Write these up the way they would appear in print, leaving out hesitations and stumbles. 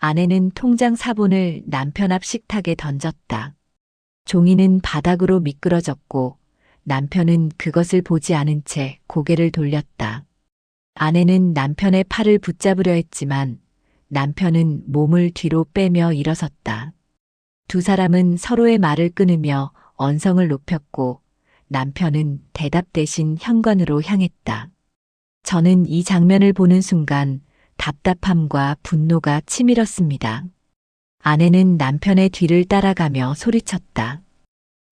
아내는 통장 사본을 남편 앞 식탁에 던졌다. 종이는 바닥으로 미끄러졌고 남편은 그것을 보지 않은 채 고개를 돌렸다. 아내는 남편의 팔을 붙잡으려 했지만 남편은 몸을 뒤로 빼며 일어섰다. 두 사람은 서로의 말을 끊으며 언성을 높였고 남편은 대답 대신 현관으로 향했다. 저는 이 장면을 보는 순간 답답함과 분노가 치밀었습니다. 아내는 남편의 뒤를 따라가며 소리쳤다.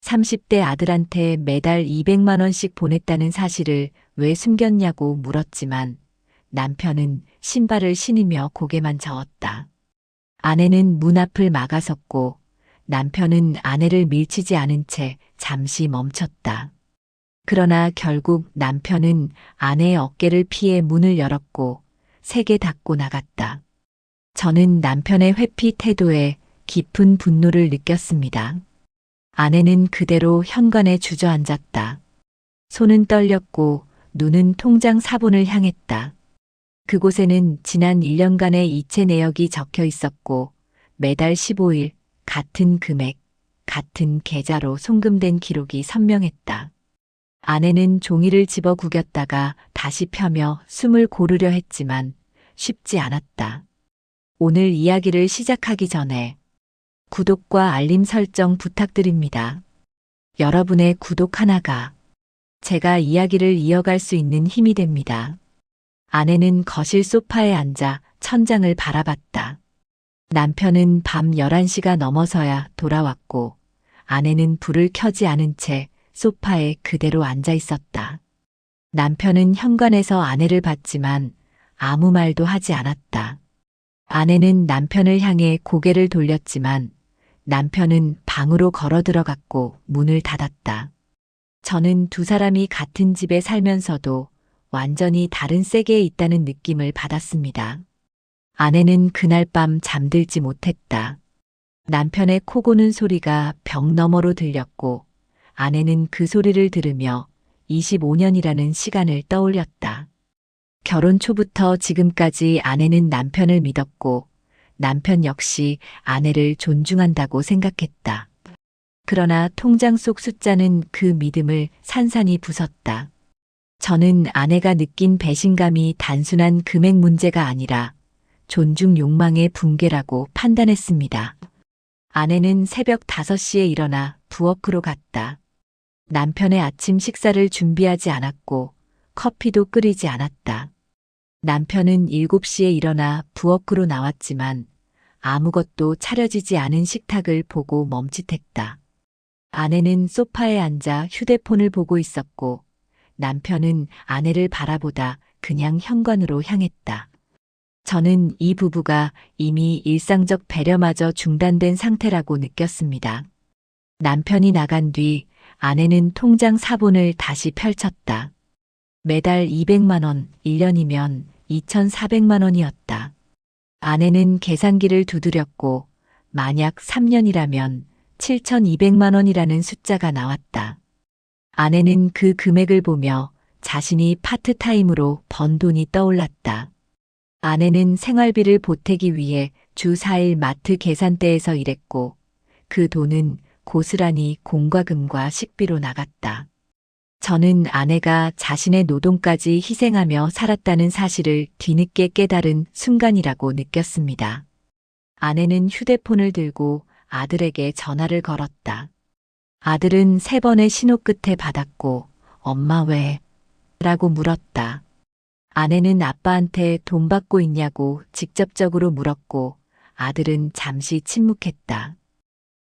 30대 아들한테 매달 200만 원씩 보냈다는 사실을 왜 숨겼냐고 물었지만 남편은 신발을 신으며 고개만 저었다. 아내는 문 앞을 막아섰고 남편은 아내를 밀치지 않은 채 잠시 멈췄다. 그러나 결국 남편은 아내의 어깨를 피해 문을 열었고 세게 닫고 나갔다. 저는 남편의 회피 태도에 깊은 분노를 느꼈습니다. 아내는 그대로 현관에 주저앉았다. 손은 떨렸고 눈은 통장 사본을 향했다. 그곳에는 지난 1년간의 이체 내역이 적혀 있었고 매달 15일 같은 금액, 같은 계좌로 송금된 기록이 선명했다. 아내는 종이를 집어 구겼다가 다시 펴며 숨을 고르려 했지만 쉽지 않았다. 오늘 이야기를 시작하기 전에 구독과 알림 설정 부탁드립니다. 여러분의 구독 하나가 제가 이야기를 이어갈 수 있는 힘이 됩니다. 아내는 거실 소파에 앉아 천장을 바라봤다. 남편은 밤 11시가 넘어서야 돌아왔고 아내는 불을 켜지 않은 채 소파에 그대로 앉아 있었다. 남편은 현관에서 아내를 봤지만 아무 말도 하지 않았다. 아내는 남편을 향해 고개를 돌렸지만 남편은 방으로 걸어 들어갔고 문을 닫았다. 저는 두 사람이 같은 집에 살면서도 완전히 다른 세계에 있다는 느낌을 받았습니다. 아내는 그날 밤 잠들지 못했다. 남편의 코 고는 소리가 벽 너머로 들렸고 아내는 그 소리를 들으며 25년이라는 시간을 떠올렸다. 결혼 초부터 지금까지 아내는 남편을 믿었고 남편 역시 아내를 존중한다고 생각했다. 그러나 통장 속 숫자는 그 믿음을 산산이 부쉈다. 저는 아내가 느낀 배신감이 단순한 금액 문제가 아니라 존중 욕망의 붕괴라고 판단했습니다. 아내는 새벽 5시에 일어나 부엌으로 갔다. 남편의 아침 식사를 준비하지 않았고 커피도 끓이지 않았다. 남편은 7시에 일어나 부엌으로 나왔지만 아무것도 차려지지 않은 식탁을 보고 멈칫했다. 아내는 소파에 앉아 휴대폰을 보고 있었고 남편은 아내를 바라보다 그냥 현관으로 향했다. 저는 이 부부가 이미 일상적 배려마저 중단된 상태라고 느꼈습니다. 남편이 나간 뒤 아내는 통장 사본을 다시 펼쳤다. 매달 200만 원, 1년이면 2,400만 원이었다. 아내는 계산기를 두드렸고 만약 3년이라면 7,200만 원이라는 숫자가 나왔다. 아내는 그 금액을 보며 자신이 파트타임으로 번 돈이 떠올랐다. 아내는 생활비를 보태기 위해 주 4일 마트 계산대에서 일했고 그 돈은 고스란히 공과금과 식비로 나갔다. 저는 아내가 자신의 노동까지 희생하며 살았다는 사실을 뒤늦게 깨달은 순간이라고 느꼈습니다. 아내는 휴대폰을 들고 아들에게 전화를 걸었다. 아들은 3번의 신호 끝에 받았고 엄마 왜? 라고 물었다. 아내는 아빠한테 돈 받고 있냐고 직접적으로 물었고 아들은 잠시 침묵했다.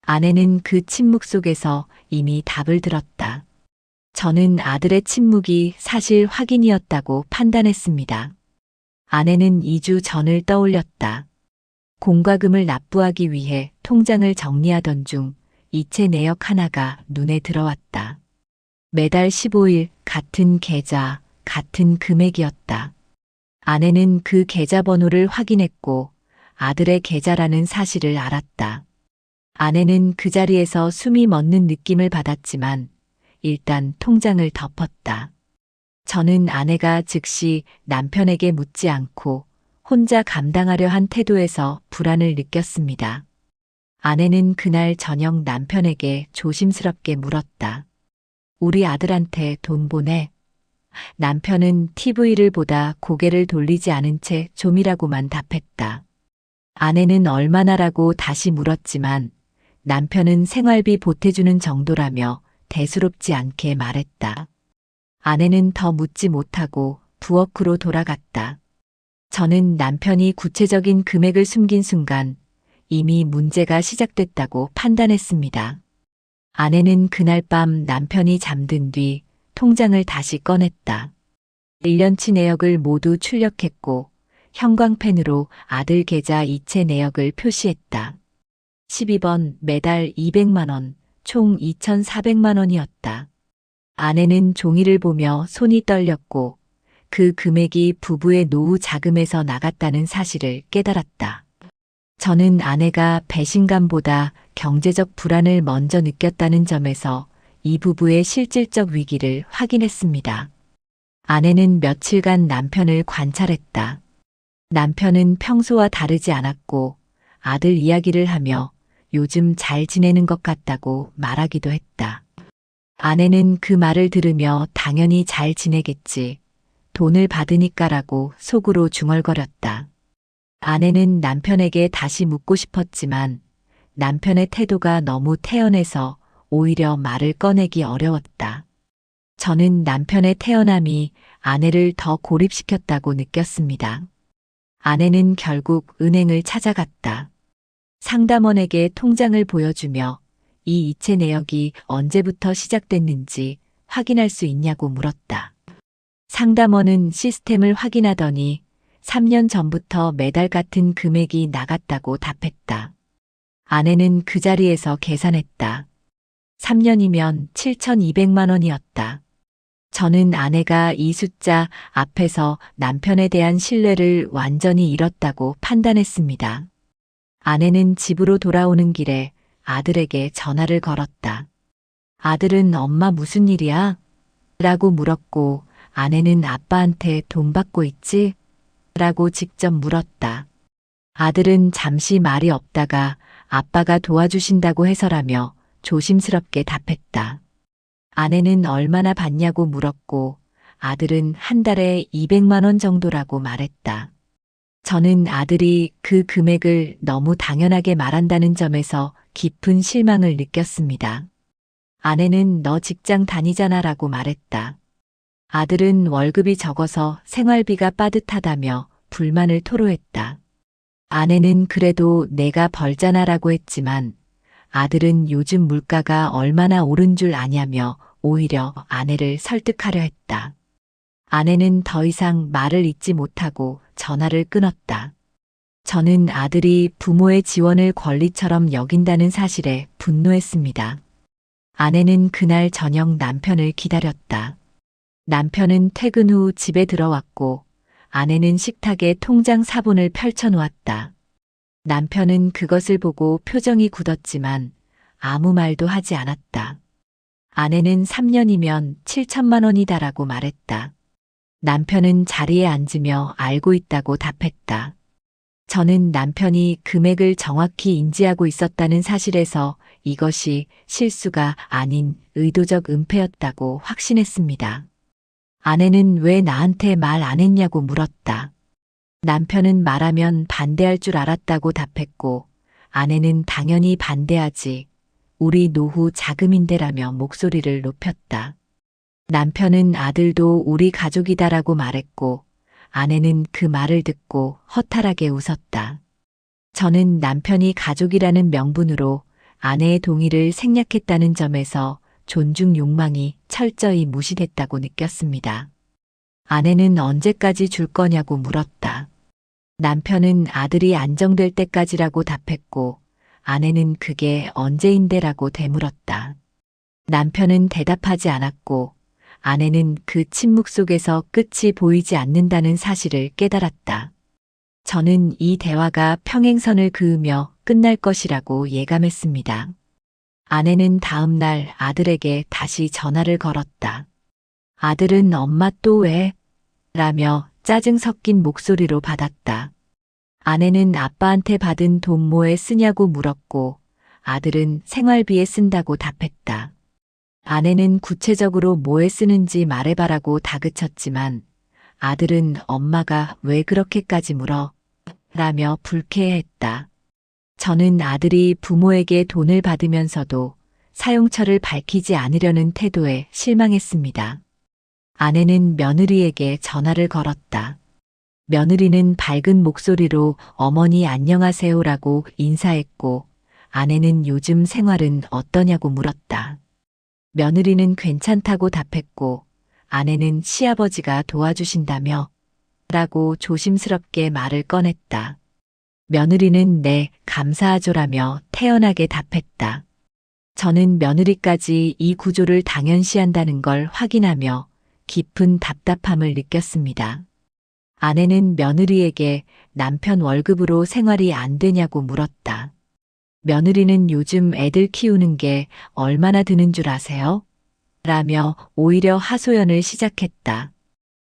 아내는 그 침묵 속에서 이미 답을 들었다. 저는 아들의 침묵이 사실 확인이었다고 판단했습니다. 아내는 2주 전을 떠올렸다. 공과금을 납부하기 위해 통장을 정리하던 중 이체 내역 하나가 눈에 들어왔다. 매달 15일 같은 계좌, 같은 금액이었다. 아내는 그 계좌번호를 확인했고 아들의 계좌라는 사실을 알았다. 아내는 그 자리에서 숨이 멎는 느낌을 받았지만 일단 통장을 덮었다. 저는 아내가 즉시 남편에게 묻지 않고 혼자 감당하려 한 태도에서 불안을 느꼈습니다. 아내는 그날 저녁 남편에게 조심스럽게 물었다. 우리 아들한테 돈 보내. 남편은 TV를 보다 고개를 돌리지 않은 채 좀이라고만 답했다. 아내는 얼마나라고 다시 물었지만 남편은 생활비 보태주는 정도라며 대수롭지 않게 말했다. 아내는 더 묻지 못하고 부엌으로 돌아갔다. 저는 남편이 구체적인 금액을 숨긴 순간 이미 문제가 시작됐다고 판단했습니다. 아내는 그날 밤 남편이 잠든 뒤 통장을 다시 꺼냈다. 1년치 내역을 모두 출력했고 형광펜으로 아들 계좌 이체 내역을 표시했다. 12번 매달 200만 원, 총 2,400만 원이었다. 아내는 종이를 보며 손이 떨렸고 그 금액이 부부의 노후 자금에서 나갔다는 사실을 깨달았다. 저는 아내가 배신감보다 경제적 불안을 먼저 느꼈다는 점에서 이 부부의 실질적 위기를 확인했습니다. 아내는 며칠간 남편을 관찰했다. 남편은 평소와 다르지 않았고 아들 이야기를 하며 요즘 잘 지내는 것 같다고 말하기도 했다. 아내는 그 말을 들으며 당연히 잘 지내겠지. 돈을 받으니까라고 속으로 중얼거렸다. 아내는 남편에게 다시 묻고 싶었지만 남편의 태도가 너무 태연해서 오히려 말을 꺼내기 어려웠다. 저는 남편의 태연함이 아내를 더 고립시켰다고 느꼈습니다. 아내는 결국 은행을 찾아갔다. 상담원에게 통장을 보여주며 이 이체 내역이 언제부터 시작됐는지 확인할 수 있냐고 물었다. 상담원은 시스템을 확인하더니 3년 전부터 매달 같은 금액이 나갔다고 답했다. 아내는 그 자리에서 계산했다. 3년이면 7,200만 원이었다. 저는 아내가 이 숫자 앞에서 남편에 대한 신뢰를 완전히 잃었다고 판단했습니다. 아내는 집으로 돌아오는 길에 아들에게 전화를 걸었다. 아들은 엄마 무슨 일이야? 라고 물었고 아내는 아빠한테 돈 받고 있지? 라고 직접 물었다. 아들은 잠시 말이 없다가 아빠가 도와주신다고 해서라며 조심스럽게 답했다. 아내는 얼마나 받냐고 물었고 아들은 한 달에 200만 원 정도라고 말했다. 저는 아들이 그 금액을 너무 당연하게 말한다는 점에서 깊은 실망을 느꼈습니다. 아내는 너 직장 다니잖아라고 말했다. 아들은 월급이 적어서 생활비가 빠듯하다며 불만을 토로했다. 아내는 그래도 내가 벌잖아라고 했지만 아들은 요즘 물가가 얼마나 오른 줄 아냐며 오히려 아내를 설득하려 했다. 아내는 더 이상 말을 잇지 못하고 전화를 끊었다. 저는 아들이 부모의 지원을 권리처럼 여긴다는 사실에 분노했습니다. 아내는 그날 저녁 남편을 기다렸다. 남편은 퇴근 후 집에 들어왔고 아내는 식탁에 통장 사본을 펼쳐놓았다. 남편은 그것을 보고 표정이 굳었지만 아무 말도 하지 않았다. 아내는 3년이면 7천만 원이다라고 말했다. 남편은 자리에 앉으며 알고 있다고 답했다. 저는 남편이 금액을 정확히 인지하고 있었다는 사실에서 이것이 실수가 아닌 의도적 은폐였다고 확신했습니다. 아내는 왜 나한테 말 안 했냐고 물었다. 남편은 말하면 반대할 줄 알았다고 답했고 아내는 당연히 반대하지. 우리 노후 자금인데라며 목소리를 높였다. 남편은 아들도 우리 가족이다라고 말했고 아내는 그 말을 듣고 허탈하게 웃었다. 저는 남편이 가족이라는 명분으로 아내의 동의를 생략했다는 점에서 존중 욕망이 철저히 무시됐다고 느꼈습니다. 아내는 언제까지 줄 거냐고 물었다. 남편은 아들이 안정될 때까지라고 답했고 아내는 그게 언제인데라고 되물었다. 남편은 대답하지 않았고 아내는 그 침묵 속에서 끝이 보이지 않는다는 사실을 깨달았다. 저는 이 대화가 평행선을 그으며 끝날 것이라고 예감했습니다. 아내는 다음 날 아들에게 다시 전화를 걸었다. 아들은 엄마 또 왜? 라며 짜증 섞인 목소리로 받았다. 아내는 아빠한테 받은 돈 뭐에 쓰냐고 물었고 아들은 생활비에 쓴다고 답했다. 아내는 구체적으로 뭐에 쓰는지 말해봐라고 다그쳤지만 아들은 엄마가 왜 그렇게까지 물어? 라며 불쾌해했다. 저는 아들이 부모에게 돈을 받으면서도 사용처를 밝히지 않으려는 태도에 실망했습니다. 아내는 며느리에게 전화를 걸었다. 며느리는 밝은 목소리로 어머니 안녕하세요라고 인사했고 아내는 요즘 생활은 어떠냐고 물었다. 며느리는 괜찮다고 답했고 아내는 시아버지가 도와주신다며 라고 조심스럽게 말을 꺼냈다. 며느리는 네, 감사하죠라며 태연하게 답했다. 저는 며느리까지 이 구조를 당연시한다는 걸 확인하며 깊은 답답함을 느꼈습니다. 아내는 며느리에게 남편 월급으로 생활이 안 되냐고 물었다. 며느리는 요즘 애들 키우는 게 얼마나 드는 줄 아세요? 라며 오히려 하소연을 시작했다.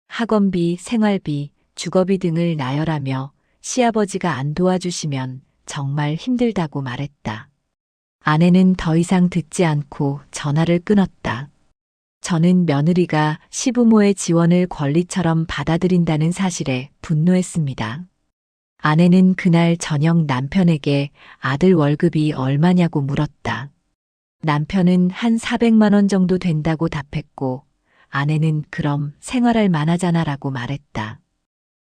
학원비, 생활비, 주거비 등을 나열하며 시아버지가 안 도와주시면 정말 힘들다고 말했다. 아내는 더 이상 듣지 않고 전화를 끊었다. 저는 며느리가 시부모의 지원을 권리처럼 받아들인다는 사실에 분노했습니다. 아내는 그날 저녁 남편에게 아들 월급이 얼마냐고 물었다. 남편은 한 400만 원 정도 된다고 답했고 아내는 그럼 생활할 만하잖아라고 말했다.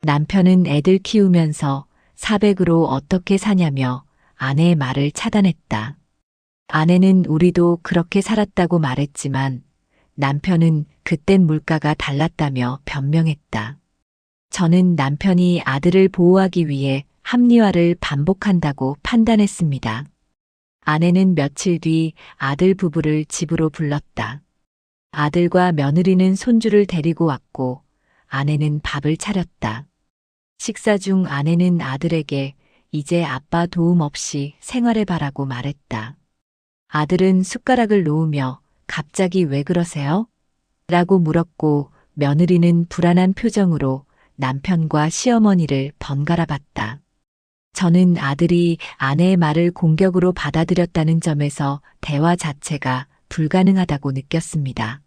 남편은 애들 키우면서 400으로 어떻게 사냐며 아내의 말을 차단했다. 아내는 우리도 그렇게 살았다고 말했지만 남편은 그땐 물가가 달랐다며 변명했다. 저는 남편이 아들을 보호하기 위해 합리화를 반복한다고 판단했습니다. 아내는 며칠 뒤 아들 부부를 집으로 불렀다. 아들과 며느리는 손주를 데리고 왔고 아내는 밥을 차렸다. 식사 중 아내는 아들에게 이제 아빠 도움 없이 생활해봐라고 말했다. 아들은 숟가락을 놓으며 갑자기 왜 그러세요? 라고 물었고 며느리는 불안한 표정으로 남편과 시어머니를 번갈아 봤다. 저는 아들이 아내의 말을 공격으로 받아들였다는 점에서 대화 자체가 불가능하다고 느꼈습니다.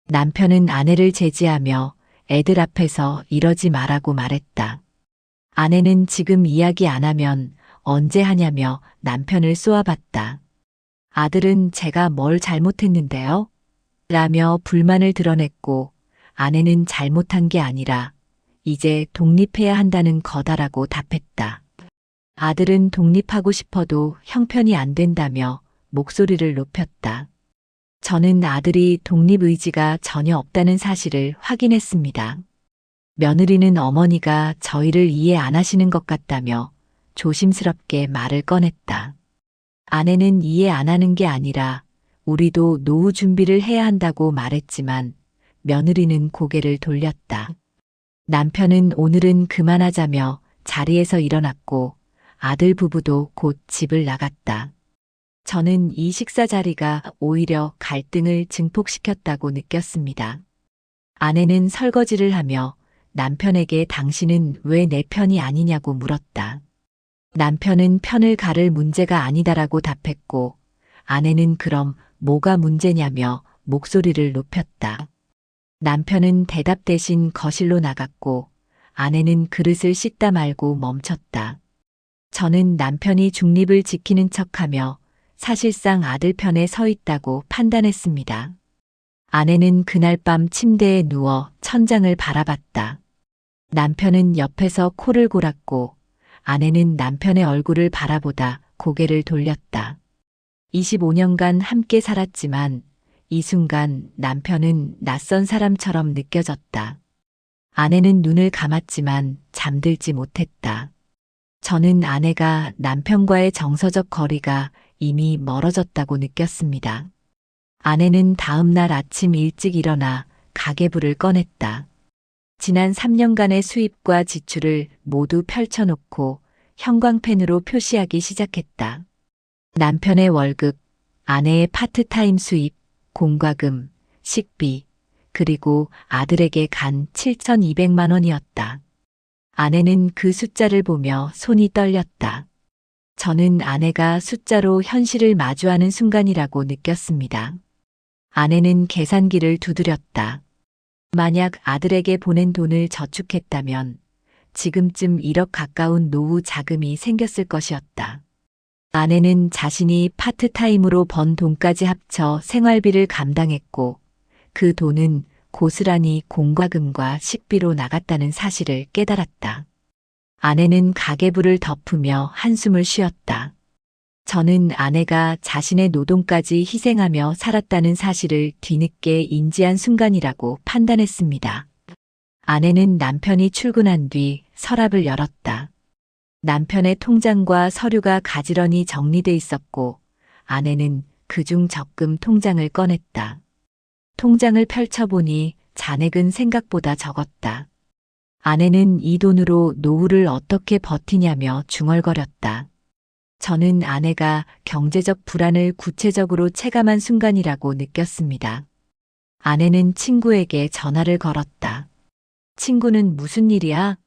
남편은 아내를 제지하며 애들 앞에서 이러지 말라고 말했다. 아내는 지금 이야기 안 하면 언제 하냐며 남편을 쏘아봤다. 아들은 제가 뭘 잘못했는데요? 라며 불만을 드러냈고 아내는 잘못한 게 아니라 이제 독립해야 한다는 거다라고 답했다. 아들은 독립하고 싶어도 형편이 안 된다며 목소리를 높였다. 저는 아들이 독립 의지가 전혀 없다는 사실을 확인했습니다. 며느리는 어머니가 저희를 이해 안 하시는 것 같다며 조심스럽게 말을 꺼냈다. 아내는 이해 안 하는 게 아니라 우리도 노후 준비를 해야 한다고 말했지만 며느리는 고개를 돌렸다. 남편은 오늘은 그만하자며 자리에서 일어났고 아들 부부도 곧 집을 나갔다. 저는 이 식사 자리가 오히려 갈등을 증폭시켰다고 느꼈습니다. 아내는 설거지를 하며 남편에게 당신은 왜 내 편이 아니냐고 물었다. 남편은 편을 가를 문제가 아니다라고 답했고 아내는 그럼 뭐가 문제냐며 목소리를 높였다. 남편은 대답 대신 거실로 나갔고 아내는 그릇을 씻다 말고 멈췄다. 저는 남편이 중립을 지키는 척하며 사실상 아들 편에 서 있다고 판단했습니다. 아내는 그날 밤 침대에 누워 천장을 바라봤다. 남편은 옆에서 코를 골았고 아내는 남편의 얼굴을 바라보다 고개를 돌렸다. 25년간 함께 살았지만 이 순간 남편은 낯선 사람처럼 느껴졌다. 아내는 눈을 감았지만 잠들지 못했다. 저는 아내가 남편과의 정서적 거리가 이미 멀어졌다고 느꼈습니다. 아내는 다음 날 아침 일찍 일어나 가계부를 꺼냈다. 지난 3년간의 수입과 지출을 모두 펼쳐놓고 형광펜으로 표시하기 시작했다. 남편의 월급, 아내의 파트타임 수입, 공과금, 식비, 그리고 아들에게 간 7,200만 원이었다. 아내는 그 숫자를 보며 손이 떨렸다. 저는 아내가 숫자로 현실을 마주하는 순간이라고 느꼈습니다. 아내는 계산기를 두드렸다. 만약 아들에게 보낸 돈을 저축했다면 지금쯤 1억 가까운 노후 자금이 생겼을 것이었다. 아내는 자신이 파트타임으로 번 돈까지 합쳐 생활비를 감당했고 그 돈은 고스란히 공과금과 식비로 나갔다는 사실을 깨달았다. 아내는 가계부를 덮으며 한숨을 쉬었다. 저는 아내가 자신의 노동까지 희생하며 살았다는 사실을 뒤늦게 인지한 순간이라고 판단했습니다. 아내는 남편이 출근한 뒤 서랍을 열었다. 남편의 통장과 서류가 가지런히 정리돼 있었고 아내는 그중 적금 통장을 꺼냈다. 통장을 펼쳐보니 잔액은 생각보다 적었다. 아내는 이 돈으로 노후를 어떻게 버티냐며 중얼거렸다. 저는 아내가 경제적 불안을 구체적으로 체감한 순간이라고 느꼈습니다. 아내는 친구에게 전화를 걸었다. 친구는 무슨 일이야?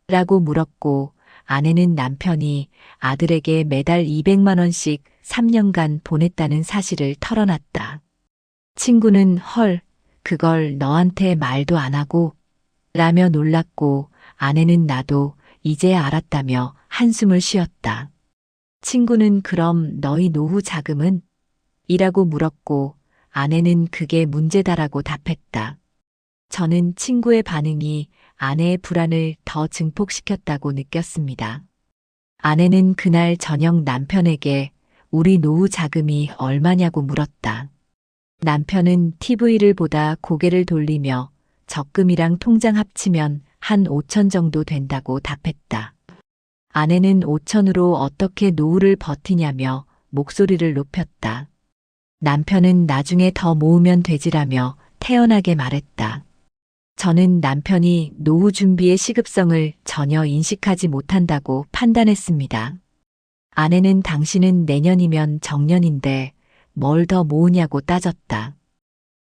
라고 물었고 아내는 남편이 아들에게 매달 200만 원씩 3년간 보냈다는 사실을 털어놨다. 친구는 헐, 그걸 너한테 말도 안 하고? 라며 놀랐고 아내는 나도 이제 알았다며 한숨을 쉬었다. 친구는 그럼 너희 노후 자금은? 이라고 물었고 아내는 그게 문제다라고 답했다. 저는 친구의 반응이 아내의 불안을 더 증폭시켰다고 느꼈습니다. 아내는 그날 저녁 남편에게 우리 노후 자금이 얼마냐고 물었다. 남편은 TV를 보다 고개를 돌리며 적금이랑 통장 합치면 한 5천 정도 된다고 답했다. 아내는 5천으로 어떻게 노후를 버티냐며 목소리를 높였다. 남편은 나중에 더 모으면 되지라며 태연하게 말했다. 저는 남편이 노후 준비의 시급성을 전혀 인식하지 못한다고 판단했습니다. 아내는 당신은 내년이면 정년인데 뭘 더 모으냐고 따졌다.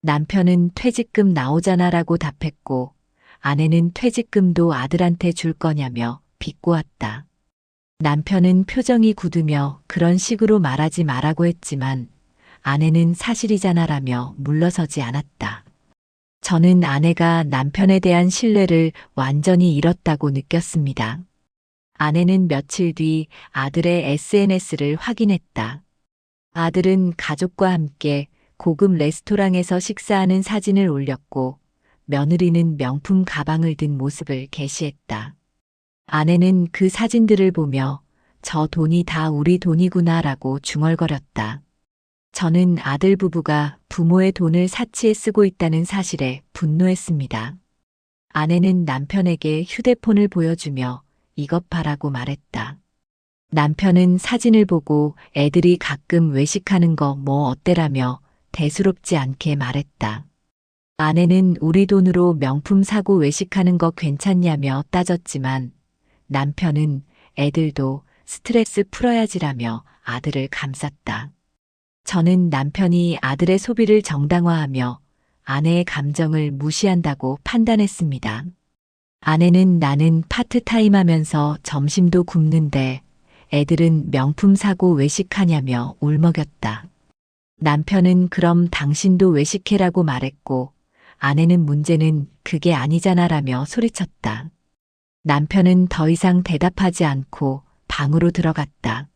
남편은 퇴직금 나오잖아 라고 답했고 아내는 퇴직금도 아들한테 줄 거냐며 비꼬았다. 남편은 표정이 굳으며 그런 식으로 말하지 말라고 했지만 아내는 사실이잖아 라며 물러서지 않았다. 저는 아내가 남편에 대한 신뢰를 완전히 잃었다고 느꼈습니다. 아내는 며칠 뒤 아들의 SNS를 확인했다. 아들은 가족과 함께 고급 레스토랑에서 식사하는 사진을 올렸고 며느리는 명품 가방을 든 모습을 게시했다. 아내는 그 사진들을 보며 저 돈이 다 우리 돈이구나라고 중얼거렸다. 저는 아들 부부가 부모의 돈을 사치에 쓰고 있다는 사실에 분노했습니다. 아내는 남편에게 휴대폰을 보여주며 이것 봐라고 말했다. 남편은 사진을 보고 애들이 가끔 외식하는 거 뭐 어때라며 대수롭지 않게 말했다. 아내는 우리 돈으로 명품 사고 외식하는 거 괜찮냐며 따졌지만 남편은 애들도 스트레스 풀어야지라며 아들을 감쌌다. 저는 남편이 아들의 소비를 정당화하며 아내의 감정을 무시한다고 판단했습니다. 아내는 나는 파트타임 하면서 점심도 굶는데 애들은 명품 사고 외식하냐며 울먹였다. 남편은 그럼 당신도 외식해라고 말했고 아내는 문제는 그게 아니잖아라며 소리쳤다. 남편은 더 이상 대답하지 않고 방으로 들어갔다.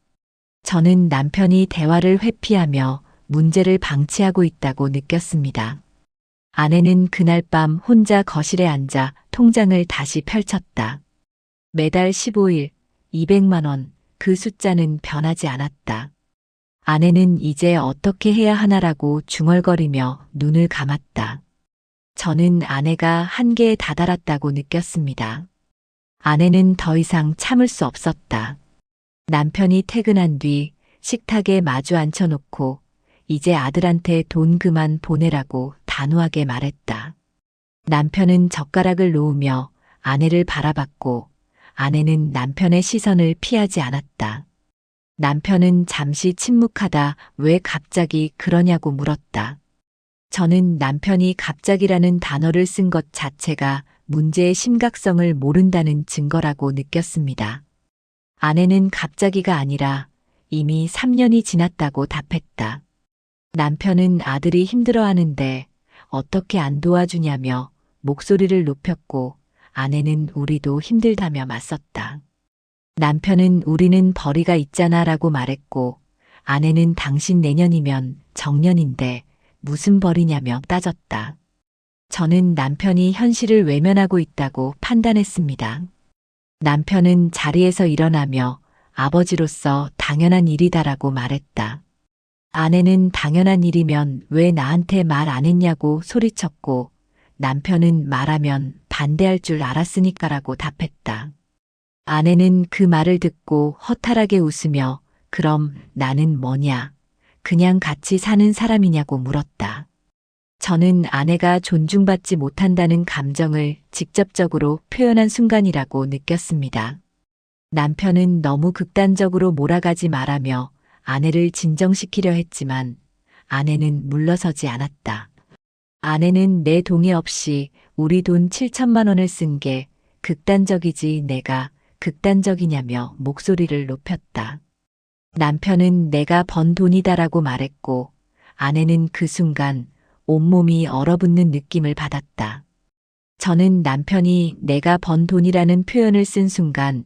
저는 남편이 대화를 회피하며 문제를 방치하고 있다고 느꼈습니다. 아내는 그날 밤 혼자 거실에 앉아 통장을 다시 펼쳤다. 매달 15일 200만 원, 그 숫자는 변하지 않았다. 아내는 이제 어떻게 해야 하나라고 중얼거리며 눈을 감았다. 저는 아내가 한계에 다다랐다고 느꼈습니다. 아내는 더 이상 참을 수 없었다. 남편이 퇴근한 뒤 식탁에 마주 앉혀놓고 이제 아들한테 돈 그만 보내라고 단호하게 말했다. 남편은 젓가락을 놓으며 아내를 바라봤고 아내는 남편의 시선을 피하지 않았다. 남편은 잠시 침묵하다 왜 갑자기 그러냐고 물었다. 저는 남편이 갑자기라는 단어를 쓴 것 자체가 문제의 심각성을 모른다는 증거라고 느꼈습니다. 아내는 갑자기가 아니라 이미 3년이 지났다고 답했다. 남편은 아들이 힘들어하는데 어떻게 안 도와주냐며 목소리를 높였고 아내는 우리도 힘들다며 맞섰다. 남편은 우리는 벌이가 있잖아 라고 말했고 아내는 당신 내년이면 정년인데 무슨 벌이냐며 따졌다. 저는 남편이 현실을 외면하고 있다고 판단했습니다. 남편은 자리에서 일어나며 아버지로서 당연한 일이다라고 말했다. 아내는 당연한 일이면 왜 나한테 말 안 했냐고 소리쳤고 남편은 말하면 반대할 줄 알았으니까라고 답했다. 아내는 그 말을 듣고 허탈하게 웃으며 그럼 나는 뭐냐? 그냥 같이 사는 사람이냐고 물었다. 저는 아내가 존중받지 못한다는 감정을 직접적으로 표현한 순간이라고 느꼈습니다. 남편은 너무 극단적으로 몰아가지 말라며 아내를 진정시키려 했지만 아내는 물러서지 않았다. 아내는 내 동의 없이 우리 돈 7천만 원을 쓴 게 극단적이지 내가 극단적이냐며 목소리를 높였다. 남편은 내가 번 돈이다라고 말했고 아내는 그 순간 온몸이 얼어붙는 느낌을 받았다. 저는 남편이 내가 번 돈이라는 표현을 쓴 순간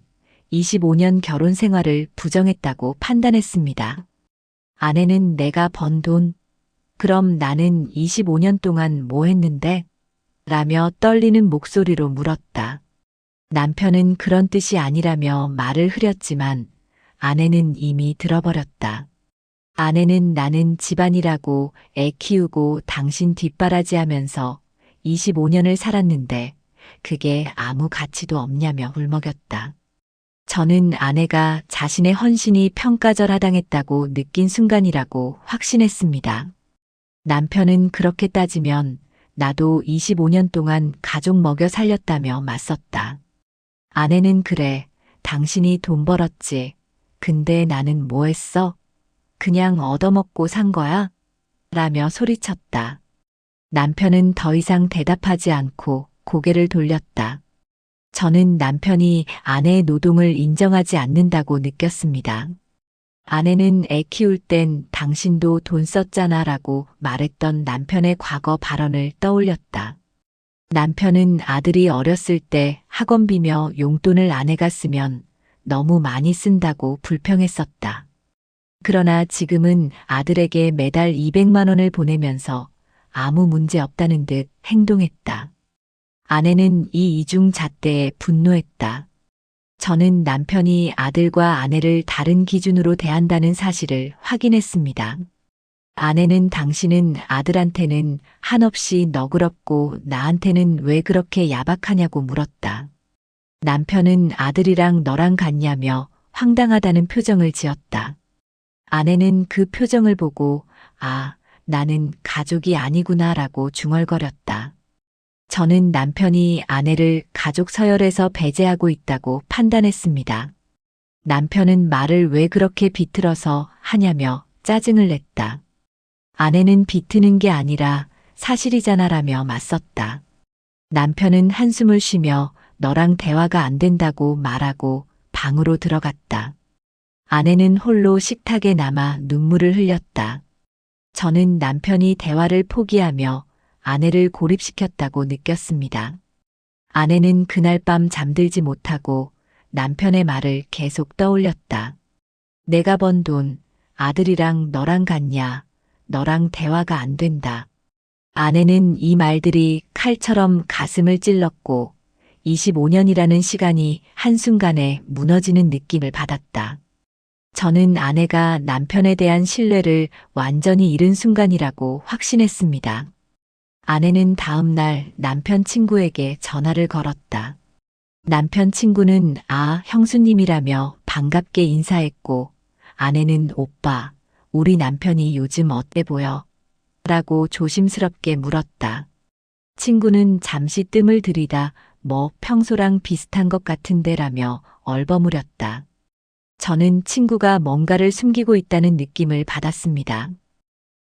25년 결혼 생활을 부정했다고 판단했습니다. 아내는 내가 번 돈, 그럼 나는 25년 동안 뭐 했는데? 라며 떨리는 목소리로 물었다. 남편은 그런 뜻이 아니라며 말을 흐렸지만 아내는 이미 들어버렸다. 아내는 나는 집안일하고 애 키우고 당신 뒷바라지 하면서 25년을 살았는데 그게 아무 가치도 없냐며 울먹였다. 저는 아내가 자신의 헌신이 평가절하당했다고 느낀 순간이라고 확신했습니다. 남편은 그렇게 따지면 나도 25년 동안 가족 먹여 살렸다며 맞섰다. 아내는 그래, 당신이 돈 벌었지. 근데 나는 뭐 했어? 그냥 얻어먹고 산 거야? 라며 소리쳤다. 남편은 더 이상 대답하지 않고 고개를 돌렸다. 저는 남편이 아내의 노동을 인정하지 않는다고 느꼈습니다. 아내는 애 키울 땐 당신도 돈 썼잖아 라고 말했던 남편의 과거 발언을 떠올렸다. 남편은 아들이 어렸을 때 학원비며 용돈을 아내가 쓰면 너무 많이 쓴다고 불평했었다. 그러나 지금은 아들에게 매달 200만 원을 보내면서 아무 문제 없다는 듯 행동했다. 아내는 이 이중잣대에 분노했다. 저는 남편이 아들과 아내를 다른 기준으로 대한다는 사실을 확인했습니다. 아내는 당신은 아들한테는 한없이 너그럽고 나한테는 왜 그렇게 야박하냐고 물었다. 남편은 아들이랑 너랑 같냐며 황당하다는 표정을 지었다. 아내는 그 표정을 보고 아, 나는 가족이 아니구나라고 중얼거렸다. 저는 남편이 아내를 가족 서열에서 배제하고 있다고 판단했습니다. 남편은 말을 왜 그렇게 비틀어서 하냐며 짜증을 냈다. 아내는 비트는 게 아니라 사실이잖아라며 맞섰다. 남편은 한숨을 쉬며 너랑 대화가 안 된다고 말하고 방으로 들어갔다. 아내는 홀로 식탁에 남아 눈물을 흘렸다. 저는 남편이 대화를 포기하며 아내를 고립시켰다고 느꼈습니다. 아내는 그날 밤 잠들지 못하고 남편의 말을 계속 떠올렸다. 내가 번 돈, 아들이랑 너랑 같냐, 너랑 대화가 안 된다. 아내는 이 말들이 칼처럼 가슴을 찔렀고 25년이라는 시간이 한순간에 무너지는 느낌을 받았다. 저는 아내가 남편에 대한 신뢰를 완전히 잃은 순간이라고 확신했습니다. 아내는 다음 날 남편 친구에게 전화를 걸었다. 남편 친구는 형수님이라며 반갑게 인사했고 아내는 오빠, 우리 남편이 요즘 어때 보여? 라고 조심스럽게 물었다. 친구는 잠시 뜸을 들이다 뭐 평소랑 비슷한 것 같은데라며 얼버무렸다. 저는 친구가 뭔가를 숨기고 있다는 느낌을 받았습니다.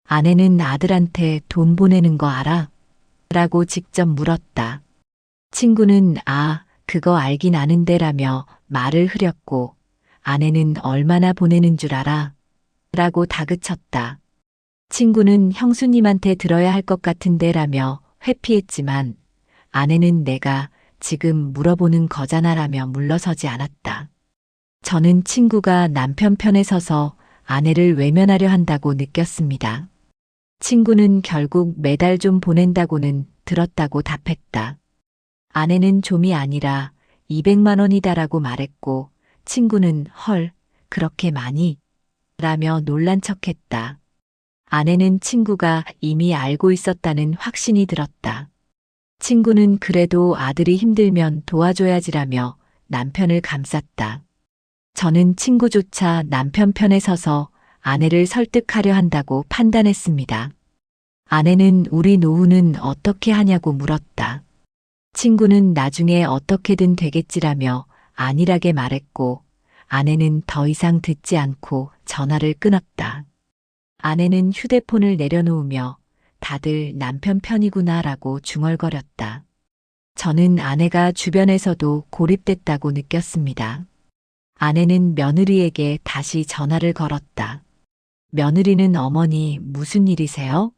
아내는 아들한테 돈 보내는 거 알아? 라고 직접 물었다. 친구는 그거 알긴 아는데라며 말을 흐렸고 아내는 얼마나 보내는 줄 알아? 라고 다그쳤다. 친구는 형수님한테 들어야 할 것 같은데라며 회피했지만 아내는 내가 지금 물어보는 거잖아라며 물러서지 않았다. 저는 친구가 남편 편에 서서 아내를 외면하려 한다고 느꼈습니다. 친구는 결국 매달 좀 보낸다고는 들었다고 답했다. 아내는 좀이 아니라 200만 원이다라고 말했고 친구는 헐, 그렇게 많이? 라며 놀란 척했다. 아내는 친구가 이미 알고 있었다는 확신이 들었다. 친구는 그래도 아들이 힘들면 도와줘야지라며 남편을 감쌌다. 저는 친구조차 남편 편에 서서 아내를 설득하려 한다고 판단했습니다. 아내는 우리 노후는 어떻게 하냐고 물었다. 친구는 나중에 어떻게든 되겠지라며 안일하게 말했고 아내는 더 이상 듣지 않고 전화를 끊었다. 아내는 휴대폰을 내려놓으며 다들 남편 편이구나라고 중얼거렸다. 저는 아내가 주변에서도 고립됐다고 느꼈습니다. 아내는 며느리에게 다시 전화를 걸었다. 며느리는 어머니 무슨 일이세요?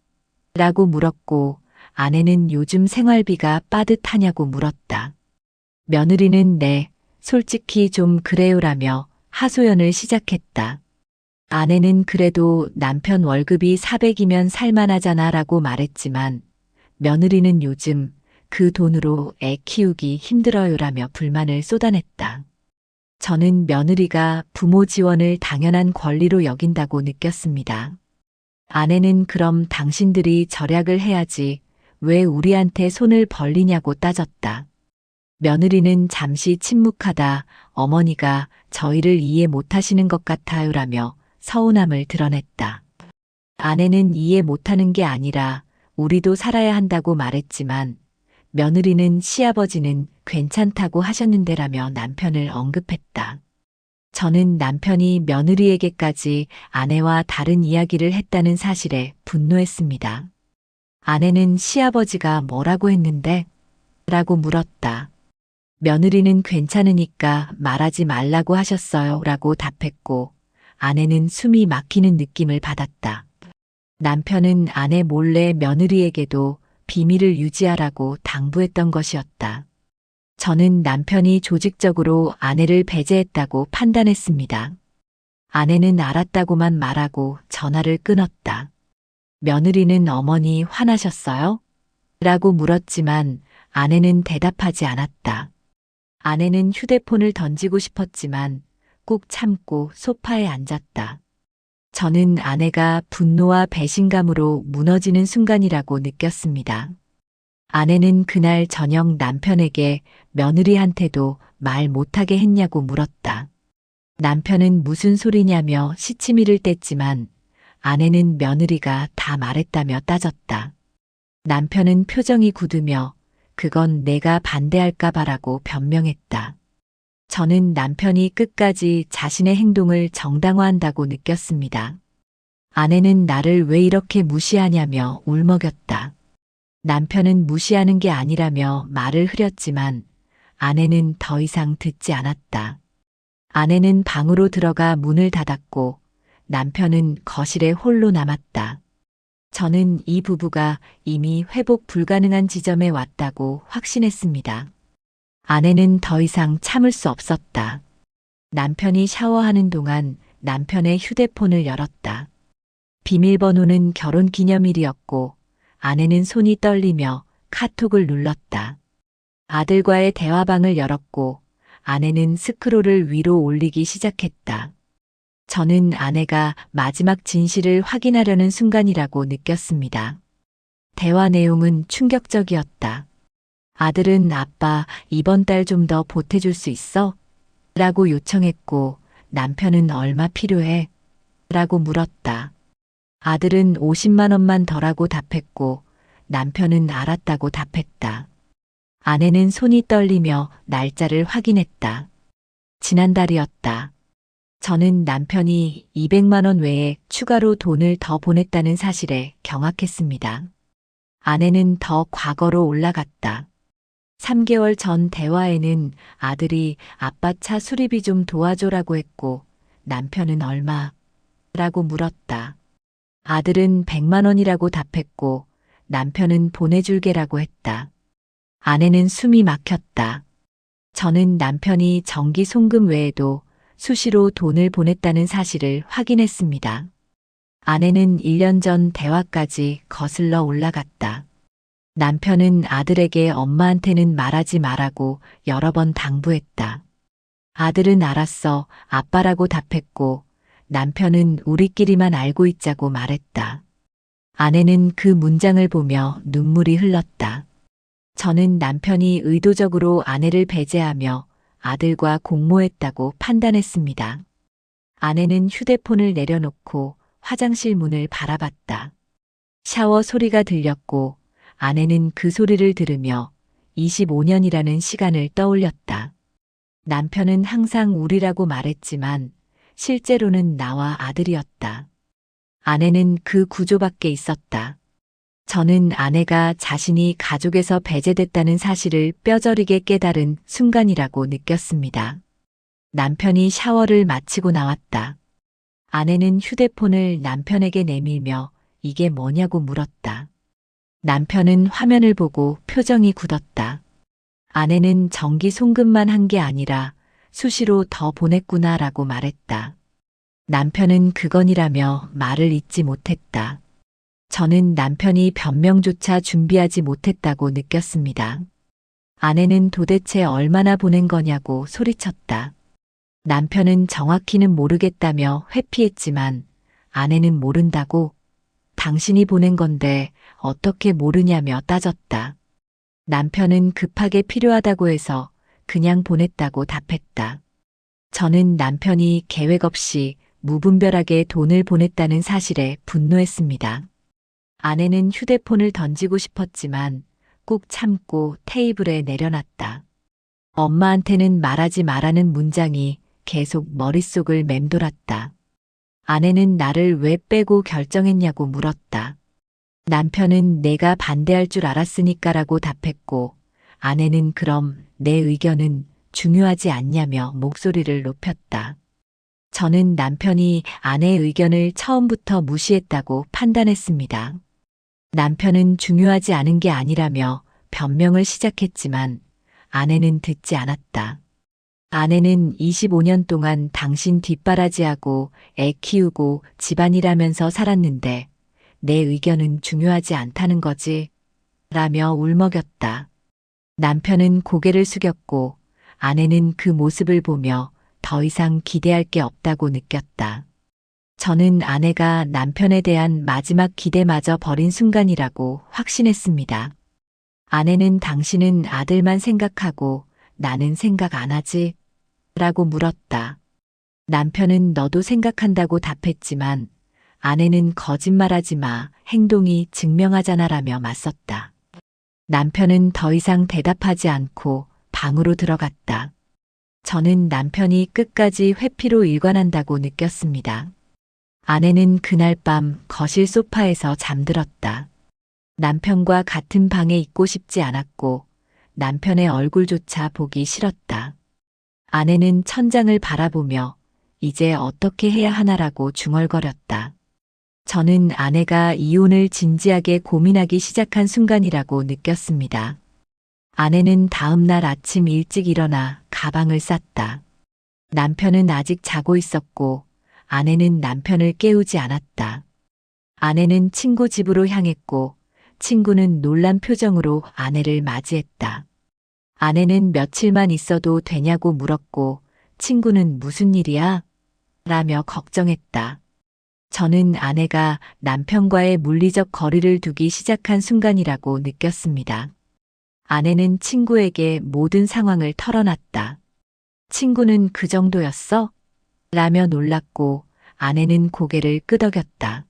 라고 물었고 아내는 요즘 생활비가 빠듯하냐고 물었다. 며느리는 네, 솔직히 좀 그래요라며 하소연을 시작했다. 아내는 그래도 남편 월급이 400이면 살만하잖아 라고 말했지만 며느리는 요즘 그 돈으로 애 키우기 힘들어요라며 불만을 쏟아냈다. 저는 며느리가 부모 지원을 당연한 권리로 여긴다고 느꼈습니다. 아내는 그럼 당신들이 절약을 해야지 왜 우리한테 손을 벌리냐고 따졌다. 며느리는 잠시 침묵하다 어머니가 저희를 이해 못하시는 것 같아요라며 서운함을 드러냈다. 아내는 이해 못하는 게 아니라 우리도 살아야 한다고 말했지만 며느리는 시아버지는 괜찮다고 하셨는데라며 남편을 언급했다. 저는 남편이 며느리에게까지 아내와 다른 이야기를 했다는 사실에 분노했습니다. 아내는 시아버지가 뭐라고 했는데? 라고 물었다. 며느리는 괜찮으니까 말하지 말라고 하셨어요 라고 답했고 아내는 숨이 막히는 느낌을 받았다. 남편은 아내 몰래 며느리에게도 비밀을 유지하라고 당부했던 것이었다. 저는 남편이 조직적으로 아내를 배제했다고 판단했습니다. 아내는 알았다고만 말하고 전화를 끊었다. 며느리는 어머니 화나셨어요? 라고 물었지만 아내는 대답하지 않았다. 아내는 휴대폰을 던지고 싶었지만 꾹 참고 소파에 앉았다. 저는 아내가 분노와 배신감으로 무너지는 순간이라고 느꼈습니다. 아내는 그날 저녁 남편에게 며느리한테도 말 못하게 했냐고 물었다. 남편은 무슨 소리냐며 시치미를 뗐지만 아내는 며느리가 다 말했다며 따졌다. 남편은 표정이 굳으며 그건 내가 반대할까 봐라고 변명했다. 저는 남편이 끝까지 자신의 행동을 정당화한다고 느꼈습니다. 아내는 나를 왜 이렇게 무시하냐며 울먹였다. 남편은 무시하는 게 아니라며 말을 흐렸지만 아내는 더 이상 듣지 않았다. 아내는 방으로 들어가 문을 닫았고 남편은 거실에 홀로 남았다. 저는 이 부부가 이미 회복 불가능한 지점에 왔다고 확신했습니다. 아내는 더 이상 참을 수 없었다. 남편이 샤워하는 동안 남편의 휴대폰을 열었다. 비밀번호는 결혼 기념일이었고 아내는 손이 떨리며 카톡을 눌렀다. 아들과의 대화방을 열었고 아내는 스크롤을 위로 올리기 시작했다. 저는 아내가 마지막 진실을 확인하려는 순간이라고 느꼈습니다. 대화 내용은 충격적이었다. 아들은 아빠, 이번 달 좀 더 보태줄 수 있어? 라고 요청했고 남편은 얼마 필요해? 라고 물었다. 아들은 50만 원만 더라고 답했고 남편은 알았다고 답했다. 아내는 손이 떨리며 날짜를 확인했다. 지난달이었다. 저는 남편이 200만 원 외에 추가로 돈을 더 보냈다는 사실에 경악했습니다. 아내는 더 과거로 올라갔다. 3개월 전 대화에는 아들이 아빠 차 수리비 좀 도와줘라고 했고 남편은 얼마라고 물었다. 아들은 100만 원이라고 답했고 남편은 보내줄게라고 했다. 아내는 숨이 막혔다. 저는 남편이 정기 송금 외에도 수시로 돈을 보냈다는 사실을 확인했습니다. 아내는 1년 전 대화까지 거슬러 올라갔다. 남편은 아들에게 엄마한테는 말하지 말라고 여러 번 당부했다. 아들은 알았어, 아빠라고 답했고 남편은 우리끼리만 알고 있자고 말했다. 아내는 그 문장을 보며 눈물이 흘렀다. 저는 남편이 의도적으로 아내를 배제하며 아들과 공모했다고 판단했습니다. 아내는 휴대폰을 내려놓고 화장실 문을 바라봤다. 샤워 소리가 들렸고 아내는 그 소리를 들으며 25년이라는 시간을 떠올렸다. 남편은 항상 우리라고 말했지만 실제로는 나와 아들이었다. 아내는 그 구조 밖에 있었다. 저는 아내가 자신이 가족에서 배제됐다는 사실을 뼈저리게 깨달은 순간이라고 느꼈습니다. 남편이 샤워를 마치고 나왔다. 아내는 휴대폰을 남편에게 내밀며 이게 뭐냐고 물었다. 남편은 화면을 보고 표정이 굳었다. 아내는 정기 송금만 한 게 아니라 수시로 더 보냈구나라고 말했다. 남편은 그건이라며 말을 잇지 못했다. 저는 남편이 변명조차 준비하지 못했다고 느꼈습니다. 아내는 도대체 얼마나 보낸 거냐고 소리쳤다. 남편은 정확히는 모르겠다며 회피했지만 아내는 모른다고 당신이 보낸 건데 어떻게 모르냐며 따졌다. 남편은 급하게 필요하다고 해서 그냥 보냈다고 답했다. 저는 남편이 계획 없이 무분별하게 돈을 보냈다는 사실에 분노했습니다. 아내는 휴대폰을 던지고 싶었지만 꾹 참고 테이블에 내려놨다. 엄마한테는 말하지 말라는 문장이 계속 머릿속을 맴돌았다. 아내는 나를 왜 빼고 결정했냐고 물었다. 남편은 내가 반대할 줄 알았으니까라고 답했고 아내는 그럼 내 의견은 중요하지 않냐며 목소리를 높였다. 저는 남편이 아내의 의견을 처음부터 무시했다고 판단했습니다. 남편은 중요하지 않은 게 아니라며 변명을 시작했지만 아내는 듣지 않았다. 아내는 25년 동안 당신 뒷바라지하고 애 키우고 집안일하면서 살았는데 내 의견은 중요하지 않다는 거지? 라며 울먹였다. 남편은 고개를 숙였고 아내는 그 모습을 보며 더 이상 기대할 게 없다고 느꼈다. 저는 아내가 남편에 대한 마지막 기대마저 버린 순간이라고 확신했습니다. 아내는 당신은 아들만 생각하고 나는 생각 안 하지? 라고 물었다. 남편은 너도 생각한다고 답했지만 아내는 거짓말하지 마, 행동이 증명하잖아라며 맞섰다. 남편은 더 이상 대답하지 않고 방으로 들어갔다. 저는 남편이 끝까지 회피로 일관한다고 느꼈습니다. 아내는 그날 밤 거실 소파에서 잠들었다. 남편과 같은 방에 있고 싶지 않았고 남편의 얼굴조차 보기 싫었다. 아내는 천장을 바라보며 이제 어떻게 해야 하나라고 중얼거렸다. 저는 아내가 이혼을 진지하게 고민하기 시작한 순간이라고 느꼈습니다. 아내는 다음 날 아침 일찍 일어나 가방을 쌌다. 남편은 아직 자고 있었고 아내는 남편을 깨우지 않았다. 아내는 친구 집으로 향했고 친구는 놀란 표정으로 아내를 맞이했다. 아내는 며칠만 있어도 되냐고 물었고 친구는 무슨 일이야? 라며 걱정했다. 저는 아내가 남편과의 물리적 거리를 두기 시작한 순간이라고 느꼈습니다. 아내는 친구에게 모든 상황을 털어놨다. 친구는 그 정도였어? 라며 놀랐고 아내는 고개를 끄덕였다.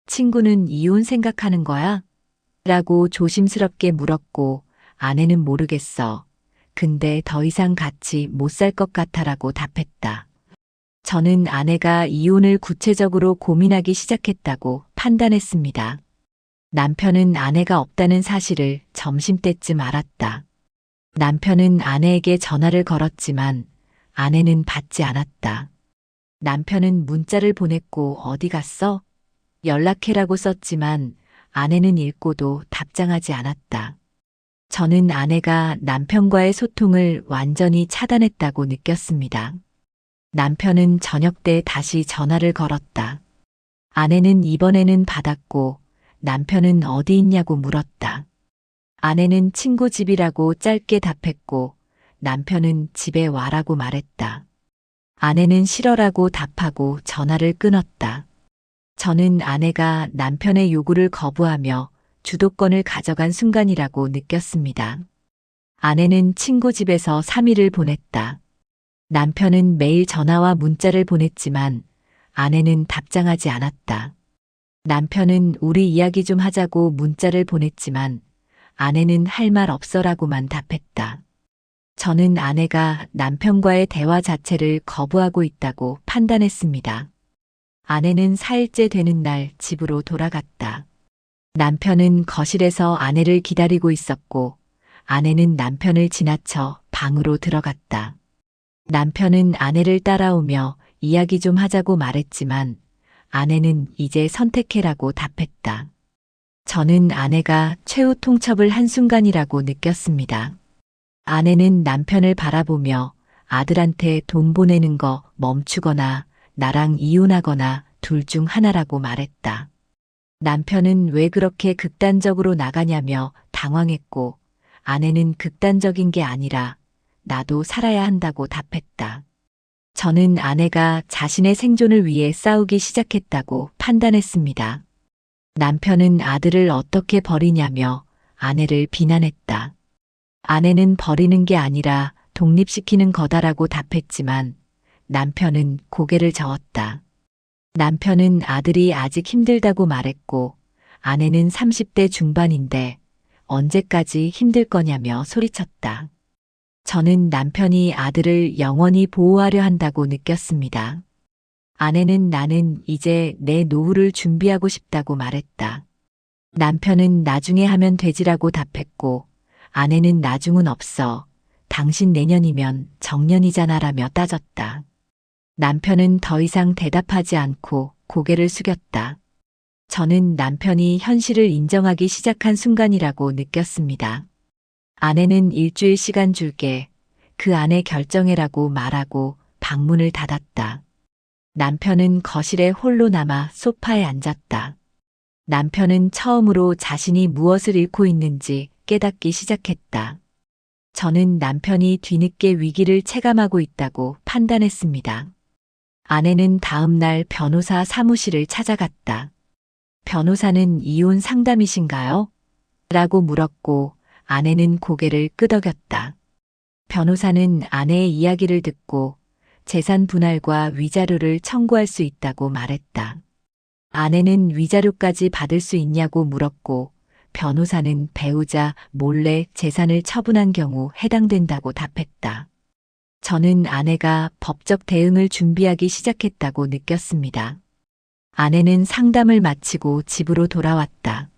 친구는 이혼 생각하는 거야? 라고 조심스럽게 물었고 아내는 모르겠어. 근데 더 이상 같이 못 살 것 같아라고 답했다. 저는 아내가 이혼을 구체적으로 고민하기 시작했다고 판단했습니다. 남편은 아내가 없다는 사실을 점심때쯤 알았다. 남편은 아내에게 전화를 걸었지만 아내는 받지 않았다. 남편은 문자를 보냈고 어디 갔어? 연락해라고 썼지만 아내는 읽고도 답장하지 않았다. 저는 아내가 남편과의 소통을 완전히 차단했다고 느꼈습니다. 남편은 저녁 때 다시 전화를 걸었다. 아내는 이번에는 받았고 남편은 어디 있냐고 물었다. 아내는 친구 집이라고 짧게 답했고 남편은 집에 와라고 말했다. 아내는 싫어라고 답하고 전화를 끊었다. 저는 아내가 남편의 요구를 거부하며 주도권을 가져간 순간이라고 느꼈습니다. 아내는 친구 집에서 3일을 보냈다. 남편은 매일 전화와 문자를 보냈지만 아내는 답장하지 않았다. 남편은 우리 이야기 좀 하자고 문자를 보냈지만 아내는 할 말 없어라고만 답했다. 저는 아내가 남편과의 대화 자체를 거부하고 있다고 판단했습니다. 아내는 4일째 되는 날 집으로 돌아갔다. 남편은 거실에서 아내를 기다리고 있었고 아내는 남편을 지나쳐 방으로 들어갔다. 남편은 아내를 따라오며 이야기 좀 하자고 말했지만 아내는 이제 선택해라고 답했다. 저는 아내가 최후 통첩을 한 순간이라고 느꼈습니다. 아내는 남편을 바라보며 아들한테 돈 보내는 거 멈추거나 나랑 이혼하거나 둘 중 하나라고 말했다. 남편은 왜 그렇게 극단적으로 나가냐며 당황했고 아내는 극단적인 게 아니라 나도 살아야 한다고 답했다. 저는 아내가 자신의 생존을 위해 싸우기 시작했다고 판단했습니다. 남편은 아들을 어떻게 버리냐며 아내를 비난했다. 아내는 버리는 게 아니라 독립시키는 거다라고 답했지만 남편은 고개를 저었다. 남편은 아들이 아직 힘들다고 말했고 아내는 30대 중반인데 언제까지 힘들 거냐며 소리쳤다. 저는 남편이 아들을 영원히 보호하려 한다고 느꼈습니다. 아내는 나는 이제 내 노후를 준비하고 싶다고 말했다. 남편은 나중에 하면 되지라고 답했고 아내는 나중은 없어. 당신 내년이면 정년이잖아라며 따졌다. 남편은 더 이상 대답하지 않고 고개를 숙였다. 저는 남편이 현실을 인정하기 시작한 순간이라고 느꼈습니다. 아내는 일주일 시간 줄게. 그 안에 결정해라고 말하고 방문을 닫았다. 남편은 거실에 홀로 남아 소파에 앉았다. 남편은 처음으로 자신이 무엇을 잃고 있는지 깨닫기 시작했다. 저는 남편이 뒤늦게 위기를 체감하고 있다고 판단했습니다. 아내는 다음 날 변호사 사무실을 찾아갔다. 변호사는 이혼 상담이신가요? 라고 물었고 아내는 고개를 끄덕였다. 변호사는 아내의 이야기를 듣고 재산 분할과 위자료를 청구할 수 있다고 말했다. 아내는 위자료까지 받을 수 있냐고 물었고 변호사는 배우자 몰래 재산을 처분한 경우 해당된다고 답했다. 저는 아내가 법적 대응을 준비하기 시작했다고 느꼈습니다. 아내는 상담을 마치고 집으로 돌아왔다.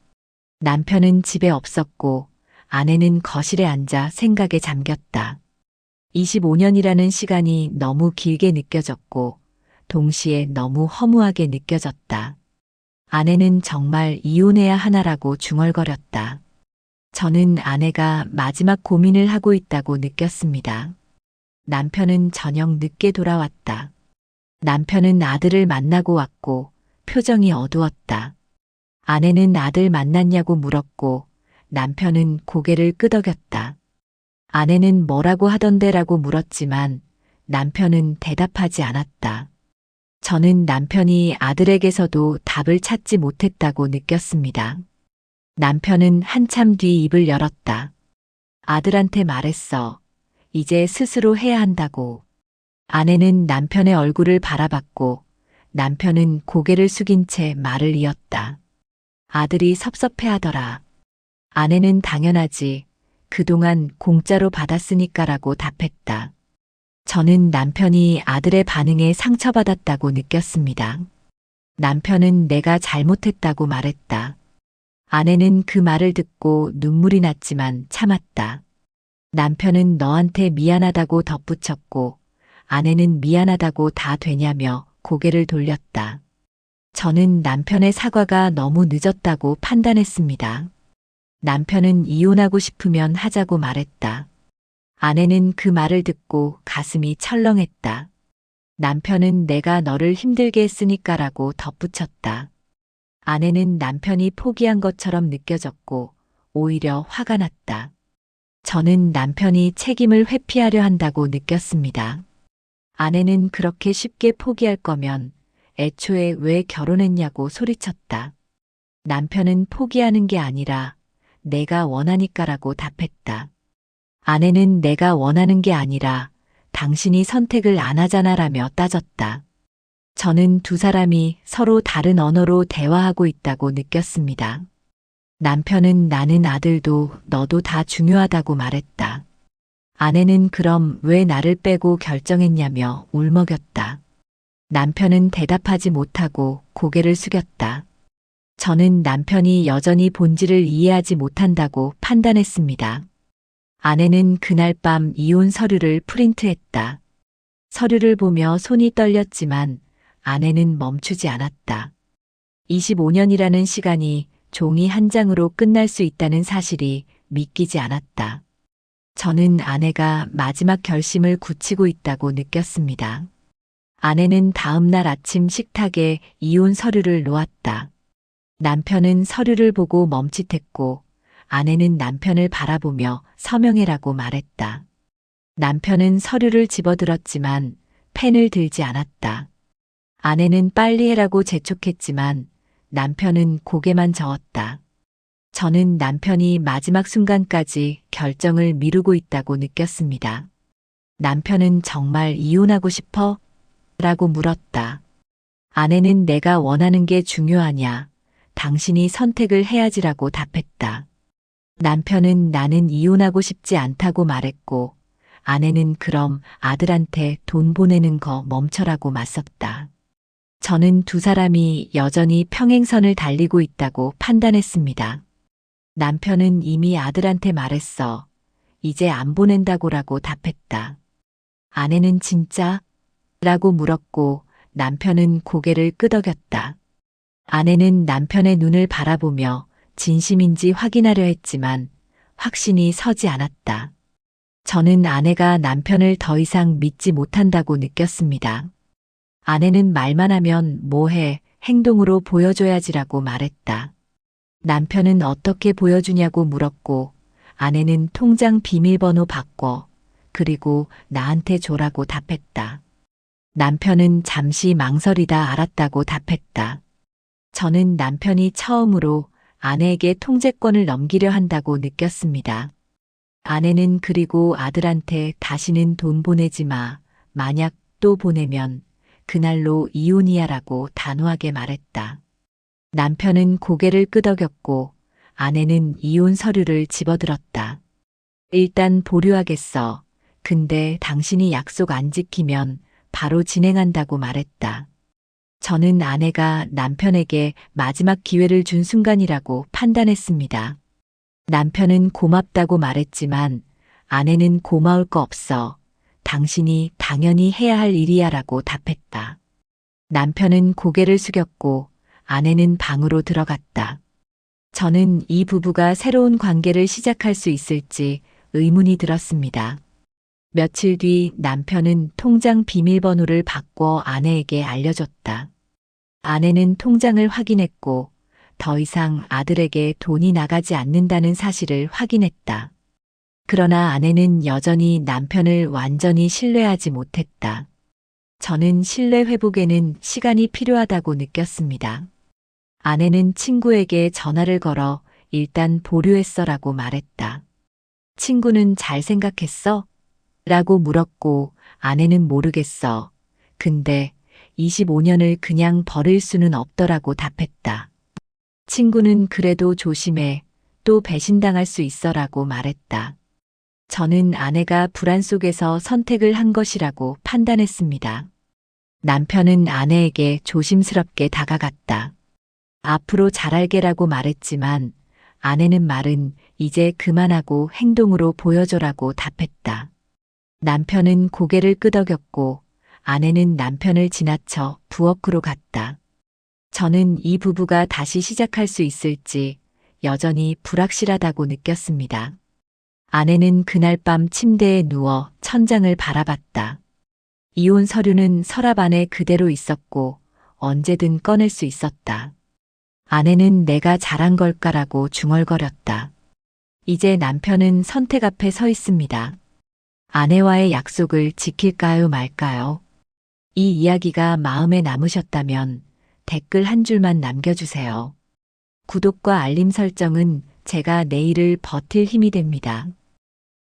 남편은 집에 없었고 아내는 거실에 앉아 생각에 잠겼다. 25년이라는 시간이 너무 길게 느껴졌고 동시에 너무 허무하게 느껴졌다. 아내는 정말 이혼해야 하나라고 중얼거렸다. 저는 아내가 마지막 고민을 하고 있다고 느꼈습니다. 남편은 저녁 늦게 돌아왔다. 남편은 아들을 만나고 왔고 표정이 어두웠다. 아내는 아들 만났냐고 물었고 남편은 고개를 끄덕였다. 아내는 뭐라고 하던데라고 물었지만 남편은 대답하지 않았다. 저는 남편이 아들에게서도 답을 찾지 못했다고 느꼈습니다. 남편은 한참 뒤 입을 열었다. 아들한테 말했어. 이제 스스로 해야 한다고. 아내는 남편의 얼굴을 바라봤고 남편은 고개를 숙인 채 말을 이었다. 아들이 섭섭해하더라. 아내는 당연하지. 그동안 공짜로 받았으니까라고 답했다. 저는 남편이 아들의 반응에 상처받았다고 느꼈습니다. 남편은 내가 잘못했다고 말했다. 아내는 그 말을 듣고 눈물이 났지만 참았다. 남편은 너한테 미안하다고 덧붙였고 아내는 미안하다고 다 되냐며 고개를 돌렸다. 저는 남편의 사과가 너무 늦었다고 판단했습니다. 남편은 이혼하고 싶으면 하자고 말했다. 아내는 그 말을 듣고 가슴이 철렁했다. 남편은 내가 너를 힘들게 했으니까라고 덧붙였다. 아내는 남편이 포기한 것처럼 느껴졌고 오히려 화가 났다. 저는 남편이 책임을 회피하려 한다고 느꼈습니다. 아내는 그렇게 쉽게 포기할 거면 애초에 왜 결혼했냐고 소리쳤다. 남편은 포기하는 게 아니라 내가 원하니까라고 답했다. 아내는 내가 원하는 게 아니라 당신이 선택을 안 하잖아라며 따졌다. 저는 두 사람이 서로 다른 언어로 대화하고 있다고 느꼈습니다. 남편은 나는 아들도 너도 다 중요하다고 말했다. 아내는 그럼 왜 나를 빼고 결정했냐며 울먹였다. 남편은 대답하지 못하고 고개를 숙였다. 저는 남편이 여전히 본질을 이해하지 못한다고 판단했습니다. 아내는 그날 밤 이혼 서류를 프린트했다. 서류를 보며 손이 떨렸지만 아내는 멈추지 않았다. 25년이라는 시간이 종이 한 장으로 끝날 수 있다는 사실이 믿기지 않았다. 저는 아내가 마지막 결심을 굳히고 있다고 느꼈습니다. 아내는 다음 날 아침 식탁에 이혼 서류를 놓았다. 남편은 서류를 보고 멈칫했고 아내는 남편을 바라보며 서명해라고 말했다. 남편은 서류를 집어들었지만 펜을 들지 않았다. 아내는 빨리 해라고 재촉했지만 남편은 고개만 저었다. 저는 남편이 마지막 순간까지 결정을 미루고 있다고 느꼈습니다. 남편은 정말 이혼하고 싶어? 라고 물었다. 아내는 내가 원하는 게 중요하냐? 당신이 선택을 해야지라고 답했다. 남편은 나는 이혼하고 싶지 않다고 말했고 아내는 그럼 아들한테 돈 보내는 거 멈춰라고 맞섰다. 저는 두 사람이 여전히 평행선을 달리고 있다고 판단했습니다. 남편은 이미 아들한테 말했어. 이제 안 보낸다고라고 답했다. 아내는 진짜? 라고 물었고 남편은 고개를 끄덕였다. 아내는 남편의 눈을 바라보며 진심인지 확인하려 했지만 확신이 서지 않았다. 저는 아내가 남편을 더 이상 믿지 못한다고 느꼈습니다. 아내는 말만 하면 뭐해, 행동으로 보여줘야지라고 말했다. 남편은 어떻게 보여주냐고 물었고 아내는 통장 비밀번호 바꿔 그리고 나한테 줘라고 답했다. 남편은 잠시 망설이다 알았다고 답했다. 저는 남편이 처음으로 아내에게 통제권을 넘기려 한다고 느꼈습니다. 아내는 그리고 아들한테 다시는 돈 보내지 마. 만약 또 보내면 그날로 이혼이야라고 단호하게 말했다. 남편은 고개를 끄덕였고 아내는 이혼 서류를 집어들었다. 일단 보류하겠어. 근데 당신이 약속 안 지키면 바로 진행한다고 말했다. 저는 아내가 남편에게 마지막 기회를 준 순간이라고 판단했습니다. 남편은 고맙다고 말했지만 아내는 고마울 거 없어. 당신이 당연히 해야 할 일이야라고 답했다. 남편은 고개를 숙였고 아내는 방으로 들어갔다. 저는 이 부부가 새로운 관계를 시작할 수 있을지 의문이 들었습니다. 며칠 뒤 남편은 통장 비밀번호를 바꿔 아내에게 알려줬다. 아내는 통장을 확인했고 더 이상 아들에게 돈이 나가지 않는다는 사실을 확인했다. 그러나 아내는 여전히 남편을 완전히 신뢰하지 못했다. 저는 신뢰 회복에는 시간이 필요하다고 느꼈습니다. 아내는 친구에게 전화를 걸어 일단 보류했어라고 말했다. 친구는 잘 생각했어? 라고 물었고 아내는 모르겠어. 근데 25년을 그냥 버릴 수는 없더라고 답했다. 친구는 그래도 조심해. 또 배신당할 수 있어라고 말했다. 저는 아내가 불안 속에서 선택을 한 것이라고 판단했습니다. 남편은 아내에게 조심스럽게 다가갔다. 앞으로 잘 알게라고 말했지만 아내는 말은 이제 그만하고 행동으로 보여줘라고 답했다. 남편은 고개를 끄덕였고 아내는 남편을 지나쳐 부엌으로 갔다. 저는 이 부부가 다시 시작할 수 있을지 여전히 불확실하다고 느꼈습니다. 아내는 그날 밤 침대에 누워 천장을 바라봤다. 이혼 서류는 서랍 안에 그대로 있었고 언제든 꺼낼 수 있었다. 아내는 내가 잘한 걸까라고 중얼거렸다. 이제 남편은 선택 앞에 서 있습니다. 아내와의 약속을 지킬까요 말까요? 이 이야기가 마음에 남으셨다면 댓글 한 줄만 남겨주세요. 구독과 알림 설정은 제가 내일을 버틸 힘이 됩니다.